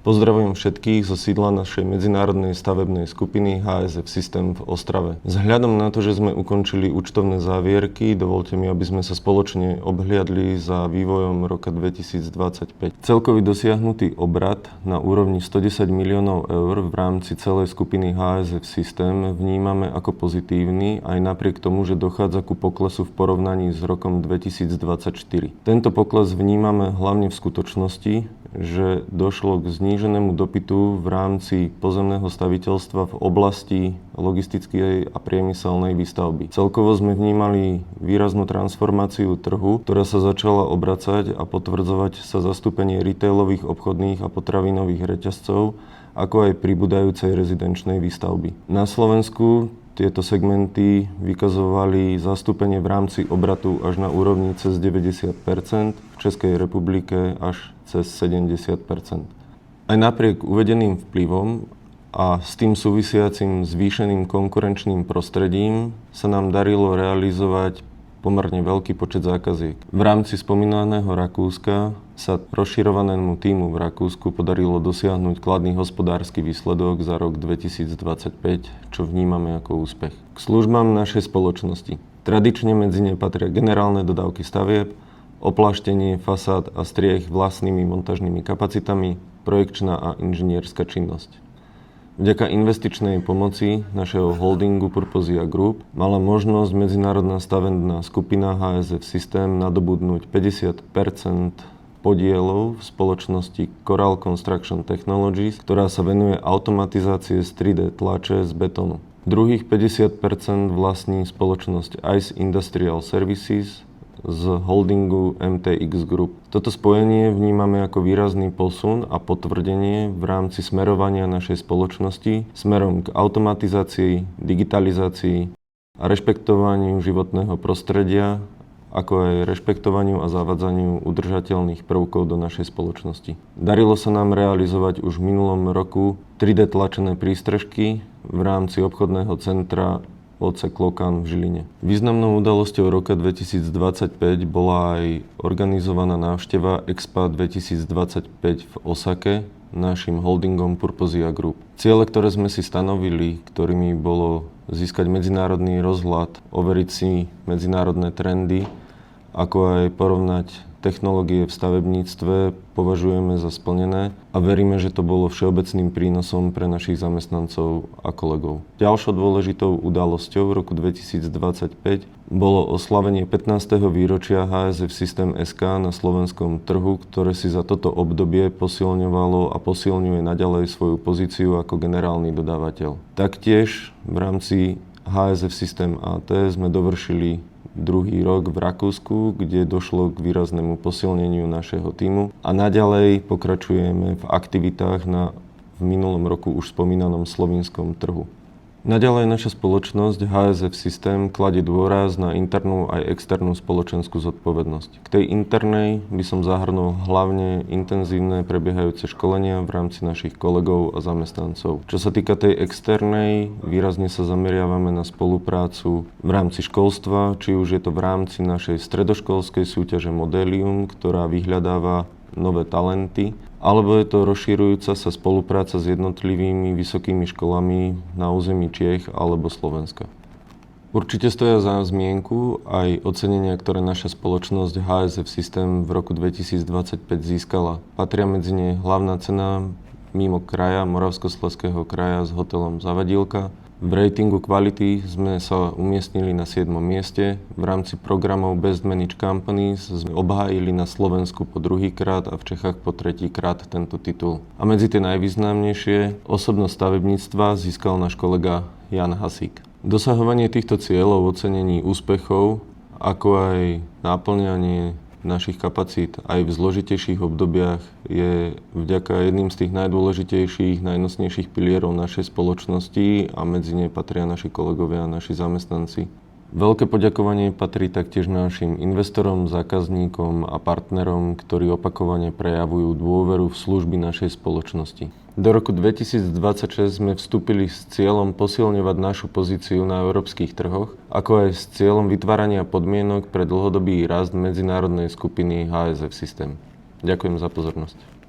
Pozdravujem všetkých zo sídla našej medzinárodnej stavebnej skupiny HSF System v Ostrave. Vzhľadom na to, že sme ukončili účtovné závierky, dovolte mi, aby sme sa spoločne obhliadli za vývojom roka 2025. Celkový dosiahnutý obrat na úrovni 110 miliónov eur v rámci celej skupiny HSF System vnímame ako pozitívny aj napriek tomu, že dochádza ku poklesu v porovnaní s rokom 2024. Tento pokles vnímame hlavne v skutočnosti, že došlo k zníženému dopytu v rámci pozemného staviteľstva v oblasti logistickej a priemyselnej výstavby. Celkovo sme vnímali výraznú transformáciu trhu, ktorá sa začala obracať a potvrdzovať sa zastúpenie retailových, obchodných a potravinových reťazcov, ako aj pribúdajúcej rezidenčnej výstavby. Na Slovensku tieto segmenty vykazovali zastúpenie v rámci obratu až na úrovni cez 90%, v Českej republike až cez 70%. Aj napriek uvedeným vplyvom a s tým súvisiacim zvýšeným konkurenčným prostredím sa nám darilo realizovať pomerne veľký počet zákaziek. V rámci spomínaného Rakúska sa rozširovanému tímu v Rakúsku podarilo dosiahnuť kladný hospodársky výsledok za rok 2025, čo vnímame ako úspech. K službám našej spoločnosti. Tradične medzi ne patria generálne dodávky stavieb, opláštenie fasád a striech vlastnými montážnymi kapacitami, projekčná a inžinierska činnosť. Vďaka investičnej pomoci našeho holdingu Purposia Group mala možnosť medzinárodná stavebná skupina HSF System nadobudnúť 50% podielov v spoločnosti Coral Construction Technologies, ktorá sa venuje automatizácie z 3D tlače z betónu. Druhých 50% vlastní spoločnosť ICE Industrial Services z holdingu MTX Group. Toto spojenie vnímame ako výrazný posun a potvrdenie v rámci smerovania našej spoločnosti smerom k automatizácii, digitalizácii a rešpektovaniu životného prostredia, ako aj rešpektovaniu a zavádzaniu udržateľných prvkov do našej spoločnosti. Darilo sa nám realizovať už v minulom roku 3D tlačené prístrežky v rámci obchodného centra odsek Lokan v Žiline. Významnou udalosťou roka 2025 bola aj organizovaná návšteva Expa 2025 v Osake našim holdingom Purposia Group. Ciele, ktoré sme si stanovili, ktorými bolo získať medzinárodný rozhľad, overiť si medzinárodné trendy, ako aj porovnať technológie v stavebníctve, považujeme za splnené a veríme, že to bolo všeobecným prínosom pre našich zamestnancov a kolegov. Ďalšou dôležitou udalosťou v roku 2025 bolo oslavenie 15. výročia HSF System SK na slovenskom trhu, ktoré si za toto obdobie posilňovalo a posilňuje naďalej svoju pozíciu ako generálny dodávateľ. Taktiež v rámci HSF System AT sme dovršili druhý rok v Rakúsku, kde došlo k výraznému posilneniu našeho tímu a naďalej pokračujeme v aktivitách na v minulom roku už spomínanom slovinskom trhu. Naďalej naša spoločnosť HSF System kladie dôraz na internú aj externú spoločenskú zodpovednosť. K tej internej by som zahrnul hlavne intenzívne prebiehajúce školenia v rámci našich kolegov a zamestnancov. Čo sa týka tej externej, výrazne sa zameriavame na spoluprácu v rámci školstva, či už je to v rámci našej stredoškolskej súťaže Modelium, ktorá vyhľadáva nové talenty, alebo je to rozširujúca sa spolupráca s jednotlivými vysokými školami na území Čiech alebo Slovenska. Určite stoja za zmienku aj ocenenia, ktoré naša spoločnosť HSF System v roku 2025 získala. Patria medzi ne hlavná cena mimo kraja, Moravskoslezského kraja s hotelom Zavadilka. V ratingu kvality sme sa umiestnili na 7. mieste. V rámci programov Best Managed Companies sme obhájili na Slovensku po druhýkrát a v Čechách po tretíkrát tento titul. A medzi tie najvýznamnejšie osobnosť stavebníctva získal náš kolega Jan Hasík. Dosahovanie týchto cieľov, ocenení úspechov, ako aj náplňanie našich kapacít aj v zložitejších obdobiach je vďaka jedným z tých najdôležitejších, najnosnejších pilierov našej spoločnosti a medzi ne patria naši kolegovia a naši zamestnanci. Veľké poďakovanie patrí taktiež našim investorom, zákazníkom a partnerom, ktorí opakovane prejavujú dôveru v služby našej spoločnosti. Do roku 2026 sme vstúpili s cieľom posilňovať našu pozíciu na európskych trhoch, ako aj s cieľom vytvárania podmienok pre dlhodobý rast medzinárodnej skupiny HSF System. Ďakujem za pozornosť.